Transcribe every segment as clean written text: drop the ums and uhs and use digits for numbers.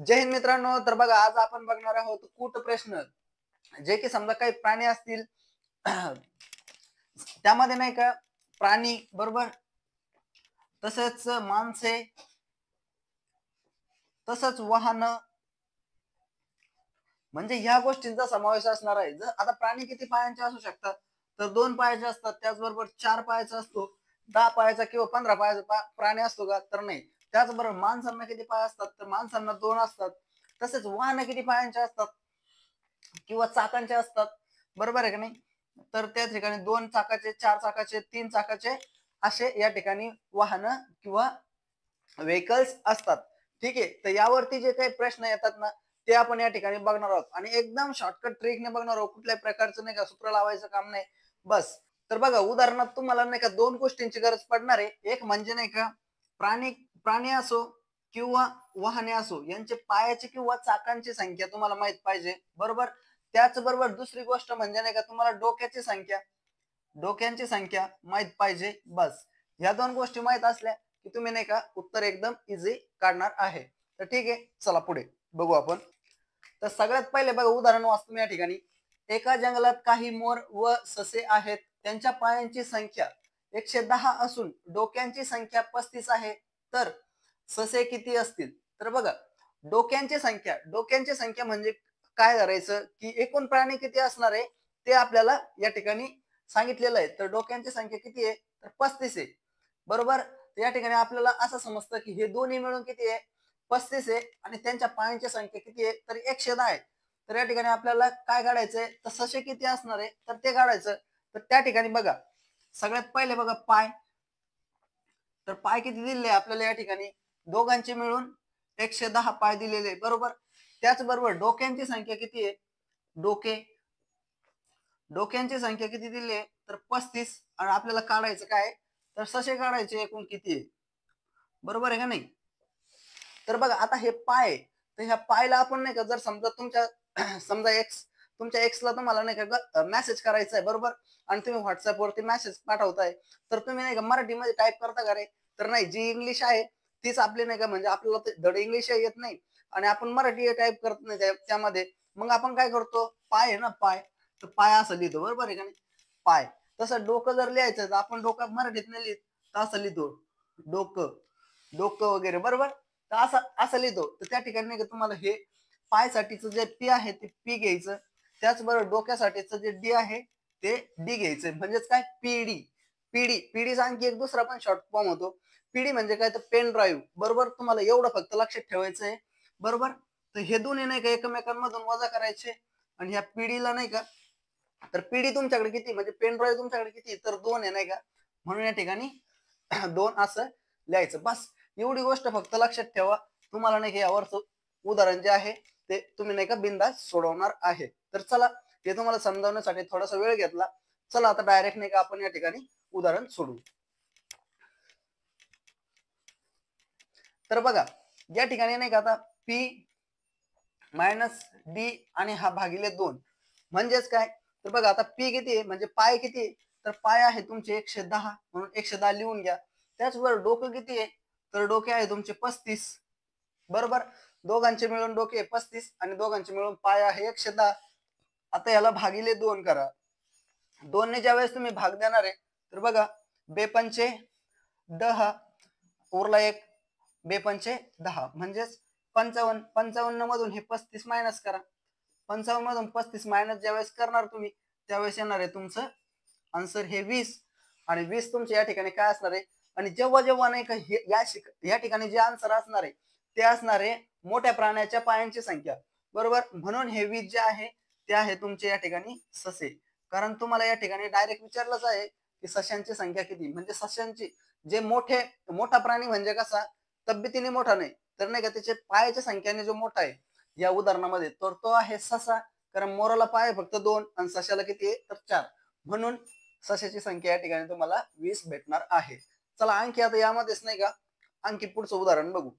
जय हिंद मित्रांनो. तर बघा, आज आपण बघणार आहोत कूट प्रश्न. जे की समजा काही प्राणी असतील त्यामध्ये नाही का प्राणी बरोबर, तसेच माणसे, तसंच वाहन, म्हणजे ह्या गोष्टींचा समावेश असणार आहे. जर आता प्राणी किती पायांचे असू शकतात, तर 2 पायाचे असतात. त्याचबरोबर 4 पायाचा असतो, 10 पायाचा किंवा 15 पायाचा प्राणी असतो का, तर नाही. त्याचबरोबर माणसांना किती पाय असतात, तर माणसांना 2 असतात. तसेच वाहन किती पायांचे असतात किंवा चाकांचे असतात, बरोबर आहे का नाही. तर त्या ठिकाणी 2 चाकाचे, 4 चाकाचे, 3 चाकाचे असे या ठिकाणी वाहन किंवा व्हेकल्स असतात. ठीक आहे. तर यावरती जे काही प्रश्न येतात ना, ते आपण या ठिकाणी बघणार आहोत आणि एकदम शॉर्टकट ट्रिकने बघणार आहोत. कुठल्याही प्रकारचं नाही का सूत्र लावायचं काम नाही, बस. तर बघा, उदाहरणार्थ तुम्हाला नाही का 2 गोष्टींची गरज पडणार आहे. एक म्हणजे नाही का प्राणी प्राणी असो किंवा वाहने असो, यांचे पायाची किंवा चाकांची संख्या तुम्हाला माहित पाहिजे, बरोबर. त्याचबरोबर दुसरी गोष्ट म्हणजे नाही का तुम्हाला डोक्यांची संख्या माहित पाहिजे, बस. ह्या 2 गोष्टी माहित असल्या की तुम्ही नाही का उत्तर एकदम इझी काढणार आहे. तर ठीक आहे, चला पुढे बघू आपण. तर सगळ्यात पहिले बघा, उदाहरण वाचतो मी या ठिकाणी. एका जंगलात काही मोर व ससे आहेत. त्यांच्या पायांची संख्या 110 असून डोक्यांची संख्या 35 आहे. तर ससे किती असतील? तर बघा, डोक्यांची संख्या म्हणजे काय करायचं की एकूण प्राणी किती असणार आहे ते आपल्याला या ठिकाणी सांगितलेलं आहे. तर डोक्यांची संख्या किती आहे, तर 35 आहे, बरोबर. तर या ठिकाणी आपल्याला असं समजतं की हे दोन्ही मिळून किती आहे, 35 आहे. आणि त्यांच्या पायांची संख्या किती आहे, तर 110 आहे. तर या ठिकाणी आपल्याला काय काढायचंय, तर ससे किती असणार आहे, तर ते काढायचं. तर त्या ठिकाणी बघा, सगळ्यात पहिले बघा पाय. तर पाय किती दिलेले आपल्याला या ठिकाणी, दोघांचे मिळून 110 पाय दिलेले, बरोबर. त्याचबरोबर डोक्यांची संख्या किती आहे, डोके डोक्यांची संख्या किती दिली आहे, तर 35. आणि आपल्याला काढायचं काय, तर ससे काढायचे एकूण किती आहे, बरोबर आहे का नाही. तर बघा, आता हे पाय, तर ह्या पायला आपण नाही का, जर समजा तुमच्या समजा तुमच्या एक्सला तुम्हाला नाही का मेसेज करायचा आहे, बरोबर. आणि तुम्ही व्हॉट्सअपवरती मेसेज पाठवताय, तर तुम्ही नाही का मराठीमध्ये टाईप करता का रे, तर नाही. जी इंग्लिश आहे तीच आपली नाही का, म्हणजे आपल्याला धड इंग्लिश येत नाही आणि आपण मराठी टाईप करत नाही त्यामध्ये. मग आपण काय करतो, पाय आहे ना पाय, तर पाय असं लिहितो, बरोबर आहे का नाही, पाय. तसं डोकं जर लिहायचं तर आपण डोकं मराठीत नाही लिहित, तर असं लिहितो, डोकं, डोकं वगैरे, बरोबर. तर असं असं लिहितो. तर त्या ठिकाणी नाही का तुम्हाला हे पायसाठीचं जे पी आहे ते पी घ्यायचं. त्याचबरोबर डोक्यासाठीचं जे डी आहे ते डी घ्यायचं. म्हणजेच काय, पीडी. पीडीचा आणखी एक दुसरा पण शॉर्ट फॉर्म होतो. पीडी म्हणजे काय, तर पेन ड्राईव्ह, बरोबर. तुम्हाला एवढं फक्त लक्षात ठेवायचं आहे, बरोबर. तर हे दोन्ही नाही का एकमेकांमधून वजा करायचे. आणि ह्या पीडीला नाही का, तर पीडी तुमच्याकडे किती, म्हणजे पेन ड्राईव्ह तुमच्याकडे किती, तर 2 आहे नाही का. म्हणून या ठिकाणी 2 असं लिहायचं, बस. एवढी गोष्ट फक्त लक्षात ठेवा. तुम्हाला नाही का यावरचं उदाहरण जे आहे ते तुम्ही नाही का बिंदास सोडवणार आहे. तर चला, ते तुम्हाला समजावण्यासाठी थोडासा वेळ घेतला. चला आता डायरेक्ट नाही का आपण या ठिकाणी उदाहरण सोडू. तर बघा, या ठिकाणी नाही का आता पी मायनस डी आणि हा भागिले 2 म्हणजेच काय, तर बघा आता पी किती आहे, म्हणजे पाय किती आहे, तर पाय आहे तुमचे 110, म्हणून 110 लिहून घ्या. त्याचबरोबर डोकं किती आहे, तर डोके आहे तुमचे 35, बरोबर. दोघांचे मिळून डोके 35 आणि दोघांचे मिळून पाय आहे 110. आता याला भागिले 2 करा. 2 ने ज्या वेळेस तुम्ही भाग देणार आहे, तर बघा, बेपंचे 10, उरला एक, बेपंचे 10 म्हणजेच 55. 55 मधून हे 35 मायनस करा. 55 मधून 35 मायनस ज्यावेळेस करणार तुम्ही, त्यावेळेस येणार आहे तुमचं आन्सर हे 20. आणि 20 तुमच्या या ठिकाणी काय असणार आहे, आणि जेव्हा जेव्हा नाही का या ठिकाणी जे आन्सर असणार आहे ते असणार आहे मोठ्या प्राण्याच्या पायांची संख्या, बरोबर. म्हणून हे 20 जे आहे ते आहे तुमचे या ठिकाणी ससे. कारण तुम्हाला या ठिकाणी डायरेक्ट विचारलंच आहे की सशांची संख्या किती, म्हणजे सशांची जे मोठा प्राणी म्हणजे कसा, तब्येतीने मोठा नाही, तर नाही का त्याचे पायाच्या संख्येने जो मोठा आहे या उदाहरणामध्ये, तर तो आहे ससा. कारण मोराला पाय फक्त 2 आणि सशाला किती आहे, तर 4. म्हणून सशाची संख्या या ठिकाणी तुम्हाला 20 भेटणार आहे. चला आणखी आता यामध्येच नाही का आणखी पुढचं उदाहरण बघू.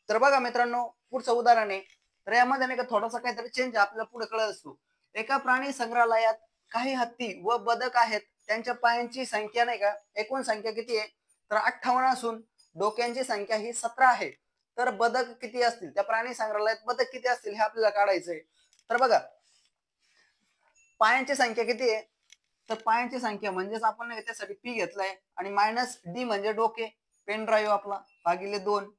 तर बघा मित्रांनो, पुढचं उदाहरण आहे. तर यामध्ये नाही का थोडासा काहीतरी चेंज आपल्याला पुढे कळत असतो. एका प्राणी संग्रहालयात काही हत्ती व बदक आहेत. त्यांच्या पायांची संख्या नाही का, एकूण संख्या किती आहे, तर 58 असून डोक्यांची संख्या ही 17 आहे. तर बदक किती असतील, त्या प्राणी संग्रहालयात बदक किती असतील हे आपल्याला काढायचंय. तर बघा पायांची संख्या किती आहे, तर पायांची संख्या म्हणजेच आपण त्यासाठी पी घेतलाय आणि मायनस डी म्हणजे डोके, पेन ड्राईव्ह आपला भागिले 2.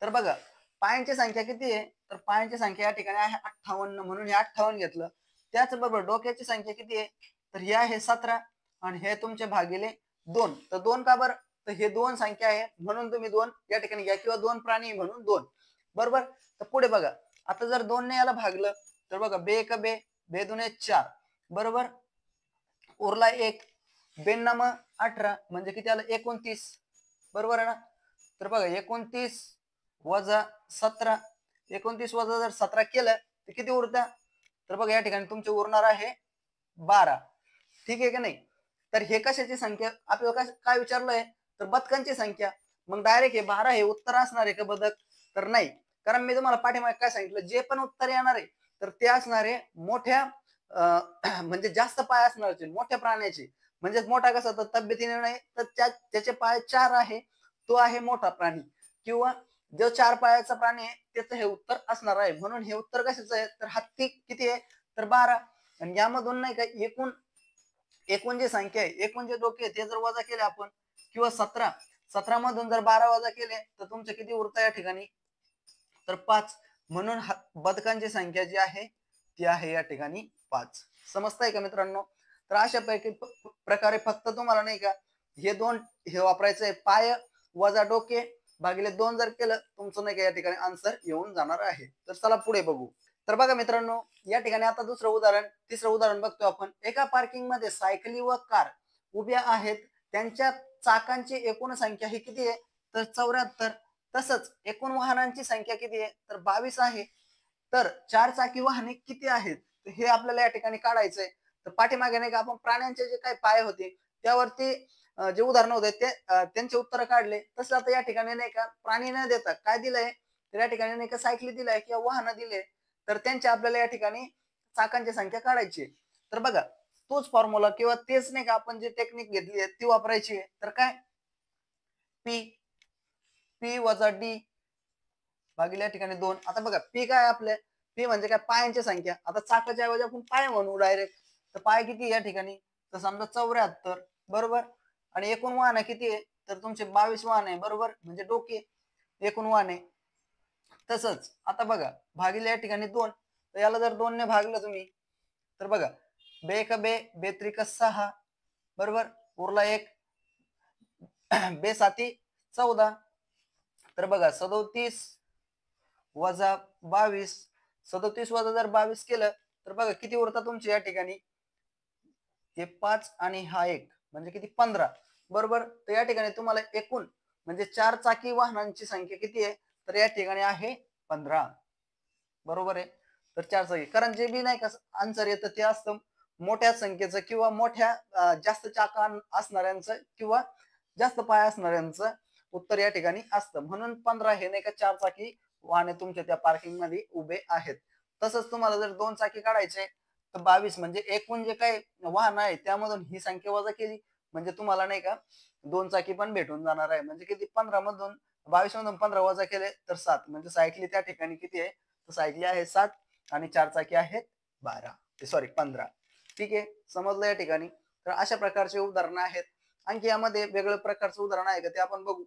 तर बघा पायांची संख्या किती आहे, तर पायांची संख्या या ठिकाणी आहे 58 म्हणून हे 58 घेतलं. त्याचबरोबर डोक्याची संख्या किती आहे, तर ही आहे 17 आणि हे तुमचे भागिले 2. तर 2 का बरं, तर हे 2 संख्या आहे म्हणून तुम्ही 2 या ठिकाणी घ्या किंवा 2 प्राणी म्हणून 2. बरोबर. तर पुढे बघा आता जर 2 ने याला भागलं तर बघा बे एक बे, बे 2 4, बरोबर. उरला 1, 2 18 म्हणजे किती आलं 29, बरोबर आहे ना. तर बघा 29 वजा 17, 29 वजा जर 17 केलं तर किती उरतं, तर बघा या ठिकाणी तुमचे उरणार आहे 12. ठीक आहे की नाही. तर हे कशाची संख्या आपल्याला काय विचारलंय, तर बदकांची संख्या. मग डायरेक्ट हे 12 हे उत्तर असणार आहे का बदक, तर नाही. कारण मी तुम्हाला पाठीमागे काय सांगितलं, जे पण उत्तर येणार आहे तर ते असणार आहे मोठ्या म्हणजे जास्त पाय असणार मोठ्या प्राण्याचे. म्हणजे मोठा कसा तर तब्येतीने नाही तर त्याचे पाय 4 आहे, तो आहे मोठा प्राणी. किंवा जो 4 पायाचा प्राणी आहे त्याचं हे उत्तर असणार आहे. म्हणून हे उत्तर कशाचं आहे, तर हत्ती किती आहे, तर 12. आणि यामधून नाही का एकूण एकूण जी संख्या आहे, एकूण जे डोके ते जर वजा केले आपण किंवा 17 मधून जर 12 वजा केले तर तुमचे किती उरतं या ठिकाणी, तर 5. म्हणून बदकांची संख्या जी आहे ती आहे या ठिकाणी 5. समजताय का मित्रांनो. तर अशा पैकी प्रकारे फक्त तुम्हाला नाही का हे 2 हे वापरायचंय, पाय वजा डोके भागिले 2 जर केलं तुमचं नाही का या ठिकाणी आन्सर येऊन जाणार आहे. तर चला पुढे बघू. तर बघा मित्रांनो या ठिकाणी आता तिसरं उदाहरण बघतो आपण. एका पार्किंग मध्ये सायकली व कार उभ्या आहेत, त्यांच्या चाकांची एकूण संख्या ही किती आहे, तर 74. तसंच एकूण वाहनांची संख्या किती आहे, तर 22 आहे. तर 4 चाकी वाहने किती आहेत, हे आपल्याला या ठिकाणी काढायचंय. तर पाठीमागे नाही का आपण प्राण्यांचे जे काही पाय होते त्यावरती जे उदाहरण होते ते त्यांचे उत्तर काढले. तसं आता या ठिकाणी नाही का प्राणी न देता काय दिलंय, तर या ठिकाणी नाही का सायकली दिलाय किंवा वाहनं दिले, तर त्यांच्या आपल्याला या ठिकाणी चाकांची संख्या काढायची. तर बघा तोच फॉर्म्युला किंवा तेच नाही का आपण जे टेक्निक घेतली आहे ती वापरायची. तर काय पी पी वजा डी भागिले या ठिकाणी 2. आता बघा पी काय आपले, पी म्हणजे काय पायांची संख्या. आता चाकाच्या ऐवजी आपण पाय म्हणू डायरेक्ट. तर पाय किती या ठिकाणी, तर समजा 74, बरोबर. आणि एकूण वाहन किती आहे, तर तुमचे 22 वाहन आहे, बरोबर. म्हणजे डोके एकूण वाहन आहे. तसंच आता बघा भागिले या ठिकाणी 2. तर याला जर 2 ने भागलं तुम्ही तर बघा बे एक बे, बे त्रिक 6, बरोबर. उरला 1, बे साती 14. तर बघा 37 वजा 22, 37 वजा जर 22 केलं तर बघा किती उरतात तुमचे या ठिकाणी, हे 5 आणि हा 1 म्हणजे किती 15, बरोबर. तर या ठिकाणी तुम्हाला एकूण म्हणजे 4 चाकी वाहनांची संख्या किती आहे, तर या ठिकाणी आहे 15, बरोबर आहे. तर 4 चाकी, कारण जे बी नाही का आन्सर येतं ते असतं मोठ्या संख्येचं किंवा मोठ्या जास्त चाका असणाऱ्यांचं किंवा जास्त पाय असणाऱ्यांचं उत्तर या ठिकाणी असतं. म्हणून 15 हे नाही का 4 चाकी वाहने तुमच्या त्या पार्किंग मध्ये उभे आहेत. तसंच तुम्हाला जर 2 चाकी काढायचे तर 22 म्हणजे एकूण जे काही वाहन आहे त्यामधून ही संख्या वजा केली म्हणजे तुम्हाला नाही का 2 चाकी पण भेटून जाणार आहे. म्हणजे किती 15 मधून 22 मधून 15 वजा केले तर 7, म्हणजे सायकली त्या ठिकाणी किती आहे, तर सायकली आहे 7 आणि 4 चाकी आहेत 12, सॉरी 15. ठीक आहे, समजलं या ठिकाणी. तर अशा प्रकारचे उदाहरणं आहेत. आणखी यामध्ये वेगळ्या प्रकारचं उदाहरण आहे का ते आपण बघू.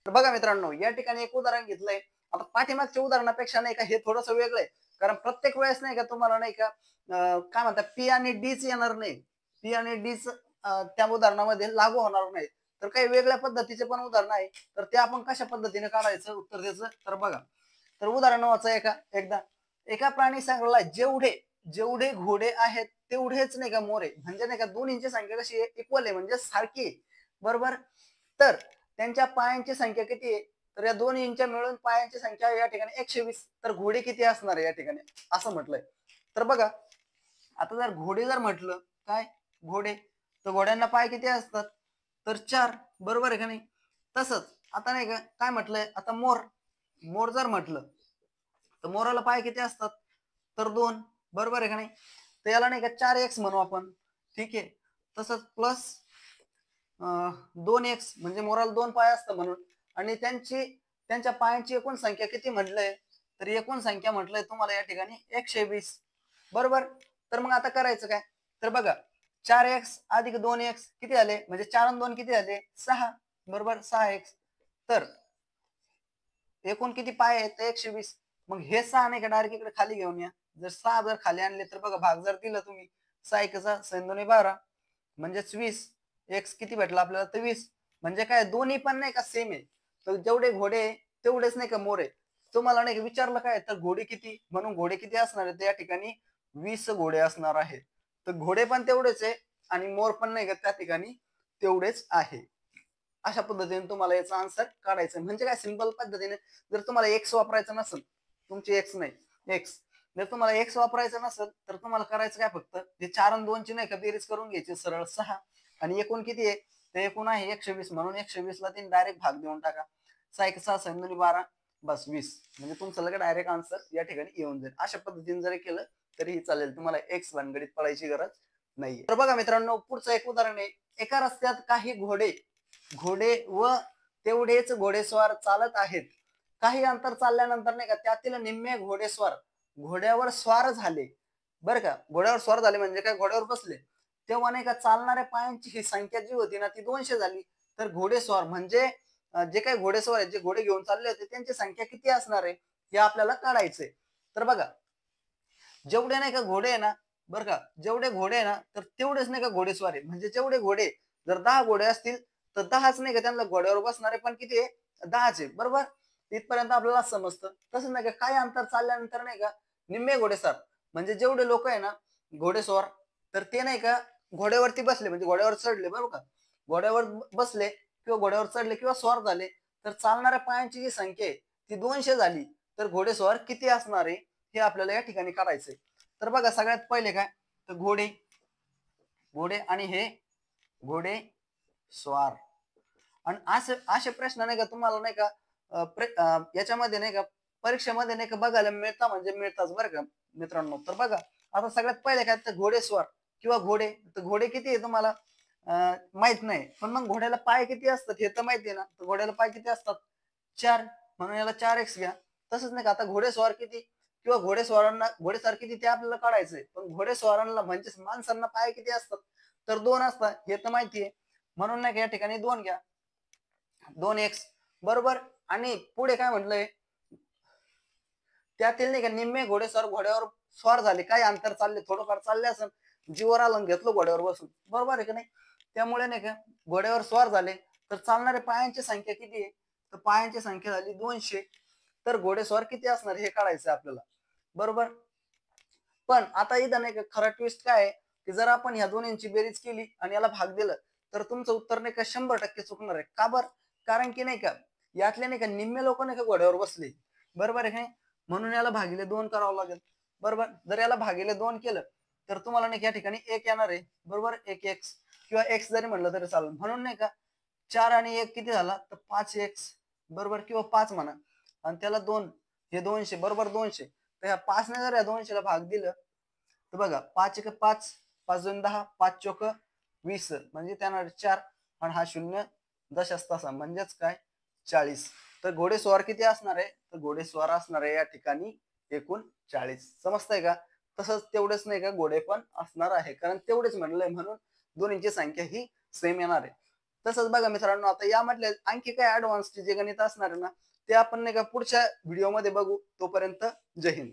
तर बघा मित्रांनो या ठिकाणी एक उदाहरण घेतलंय. आता पाठीमागच्या उदाहरणापेक्षा नाही का हे थोडंसं वेगळं आहे. कारण प्रत्येक वेळेस नाही का तुम्हाला नाही का काय म्हणतात पी आणि डीच येणार नाही. पी आणि डीच त्या उदाहरणामध्ये लागू होणार नाही. तर काही वेगळ्या पद्धतीचे पण उदाहरण आहे. तर ते आपण कशा पद्धतीने काढायचं उत्तर द्यायचं, तर बघा. तर उदाहरण वाचा एकदा. एका प्राणी संग्रहालयात जेवढे जेवढे घोडे आहेत तेवढेच नाही का मोरे, म्हणजे नाही का दोन्हींची संख्या कशी आहे, इक्वल आहे म्हणजे सारखी आहे, बरोबर. तर त्यांच्या पायांची संख्या किती आहे, तर या दोन्हींच्या मिळून पायांची संख्या या ठिकाणी 120. तर घोडे किती असणार आहे या ठिकाणी असं म्हटलंय. तर बघा आता जर घोडे जर म्हटलं काय घोडे, तर घोड्यांना पाय किती असतात, तर 4, बरोबर आहे का नाही. तसंच आता नाही का काय म्हटलंय, आता मोर मोर जर म्हटलं तर मोराला पाय किती असतात, तर 2, बरोबर आहे का नाही. तर याला नाही का 4x म्हणू आपण. ठीक आहे. तसंच प्लस 2x म्हणजे मोराला 2 पाय असतं म्हणून. आणि त्यांच्या पायांची एकूण संख्या किती म्हटलंय, तर एकूण संख्या म्हटलंय तुम्हाला या ठिकाणी 120. बरोबर. तर मग आता करायचं काय, तर बघा 4x अधिक 2x किती झाले, म्हणजे 4 आणि 2 किती झाले 6. बरोबर 6x. तर एकूण किती पाय आहेत, 120. मग हे 6 नाही का डायरेक्ट इकडे खाली घेऊन या. जर 6 जर खाली आणले तर बघा भाग जर दिला तुम्ही 6 1 6 2 12 म्हणजेच 20. x किती भेटला आपल्याला तर 20. म्हणजे काय दोन्ही पण नाही का सेम आहे. तर जेवढे घोडे तेवढेच नाही का मोर आहे. तुम्हाला नाही का विचारलं काय तर घोडे किती, म्हणून घोडे किती असणार आहे त्या ठिकाणी 20 घोडे असणार आहेत. तर घोडे पण तेवढेच आहे आणि मोर पण नाही का त्या ठिकाणी तेवढेच आहे. अशा पद्धतीने तुम्हाला याचा आन्सर काढायचा. म्हणजे काय सिंपल पद्धतीने जर तुम्हाला एक्स वापरायचं नसेल, तुमची एक्स नाही एक्स, जर तुम्हाला एक्स वापरायचं नसेल तर तुम्हाला करायचं काय, फक्त जे 4 आणि 2 ची नाही का बेरीज करून घ्यायची सरळ 6 आणि एकूण किती आहे ते एकूण आहे 120 म्हणून 120 ला 3 डायरेक्ट भाग देऊन टाका. 6 1 6 6 2 12 बस 20. म्हणजे तुमचं लगेच डायरेक्ट आन्सर या ठिकाणी येऊन जाईल. अशा पद्धतीने जरी केलं तरीही चालेल, तुम्हाला एक्स भानगडीत पडायची गरज नाहीये. तर बघा मित्रांनो पुढचं एक उदाहरण आहे. एका रस्त्यात काही घोडे घोडे व तेवढेच घोडेस्वार चालत आहेत. काही अंतर चालल्यानंतर नाही का त्यातील निम्मे घोडेस्वार घोड्यावर स्वार झाले. बरं का, घोड्यावर स्वार झाले म्हणजे काय, घोड्यावर बसले तेव्हा नाही का चालणाऱ्या पायांची ही संख्या जी होती ना ती 200 झाली. तर घोडेस्वार म्हणजे जे काही घोडेस्वार आहेत, जे घोडे घेऊन चालले होते त्यांची संख्या किती असणार आहे हे आपल्याला काढायचंय. तर बघा जेवढे नाही का घोडे आहे ना, बरं का, जेवढे घोडे आहे ना तर तेवढेच नाही का घोडेस्वार आहे. म्हणजे जेवढे घोडे जर 10 घोडे असतील तर 10च नाही का त्यांना घोड्यावर बसणारे पण किती आहे 10च आहे. बरोबर. इथपर्यंत आपल्याला समजतं. तसंच नाही का काही अंतर चालल्यानंतर नाही का निम्मे घोडेस्वार म्हणजे जेवढे लोक आहे ना घोडेस्वार तर ते नाही का घोड्यावरती बसले म्हणजे घोड्यावर चढले. बरोबर का, घोड्यावर बसले किंवा घोड्यावर चढले किंवा स्वार झाले तर चालणाऱ्या पायांची जी संख्या आहे ती 200 झाली. तर घोडेस्वार किती असणार आहे हे आपल्याला या ठिकाणी काढायचंय. तर बघा सगळ्यात पहिले काय, तर घोडे घोडे आणि हे घोडे स्वार. आणि असे असे प्रश्न नाही का तुम्हाला नाही का याच्यामध्ये नाही का परीक्षेमध्ये नाही का बघायला मिळता म्हणजे मिळताच बरं का मित्रांनो. तर बघा आता सगळ्यात पहिले काय, तर घोडेस्वार किंवा घोडे. तर घोडे किती आहे तुम्हाला माहित नाही, पण मग घोड्याला पाय किती असतात हे तर माहिती आहे ना. तर घोड्याला पाय किती असतात 4, म्हणून याला 4x घ्या. तसंच नाही का आता घोडेस्वार किती किंवा घोडेस्वार किती ते आपल्याला काढायचंय. पण घोडेस्वारांना म्हणजे माणसांना पाय किती असतात तर 2 असतात हे तर माहिती आहे. म्हणून नाही का या ठिकाणी 2 घ्या, 2x. बरोबर. आणि पुढे काय म्हटलंय, त्यातील नाही का निम्मे घोडेस्वार घोड्यावर स्वार झाले. काही अंतर चालले, थोडंफार चालले असं जीवर आलं घेतलं घोड्यावर बसून. बरोबर आहे की नाही. त्यामुळे नाही का घोड्यावर स्वार झाले तर चालणाऱ्या पायांची संख्या किती आहे, तर पायांची संख्या झाली 200. तर घोडेस्वार किती असणार हे काढायचं आपल्याला. बरोबर. पण आता इथं नाही का खरा ट्विस्ट काय आहे, की जर आपण ह्या दोन्हींची बेरीज केली आणि याला भाग दिलं तर तुमचं उत्तर नाही का 100% चुकणार आहे. का बरं, कारण की नाही का यातले नाही का निम्मे लोक नाही का घोड्यावर बसले. बरोबर आहे. म्हणून याला भागिले 2 करावं लागेल. बरोबर. जर याला भागिले 2 केलं तर तुम्हाला नाही या ठिकाणी 1 येणार आहे. बरोबर. 1x किंवा x जरी म्हणलं तरी चालेल. म्हणून नाही का 4 आणि 1 किती झाला तर 5x. बरोबर, किंवा 5 म्हणा आणि त्याला 2 हे 200. बरोबर 200. तर ह्या 5 ने जर या 200 ला भाग दिलं तर बघा 5 1 5, 5 2 10, 5 चोक 20 म्हणजे त्यानं 4 आणि हा 0 दशांश तासा म्हणजेच काय 40. तर घोडेस्वार किती असणार आहे, तर घोडेस्वार असणार आहे या ठिकाणी एकूण 40. समजतंय का. तसंच तेवढेच नाही का घोडे पण असणार आहे, कारण तेवढेच म्हणलंय म्हणून दोन्हींची संख्या ही सेम येणार आहे. तसंच बघा मित्रांनो आता यामधले आणखी काय ऍडव्हान्सचे जे गणित असणार आहे ना ते आपण नाही का पुढच्या व्हिडिओमध्ये बघू. तोपर्यंत जय हिंद.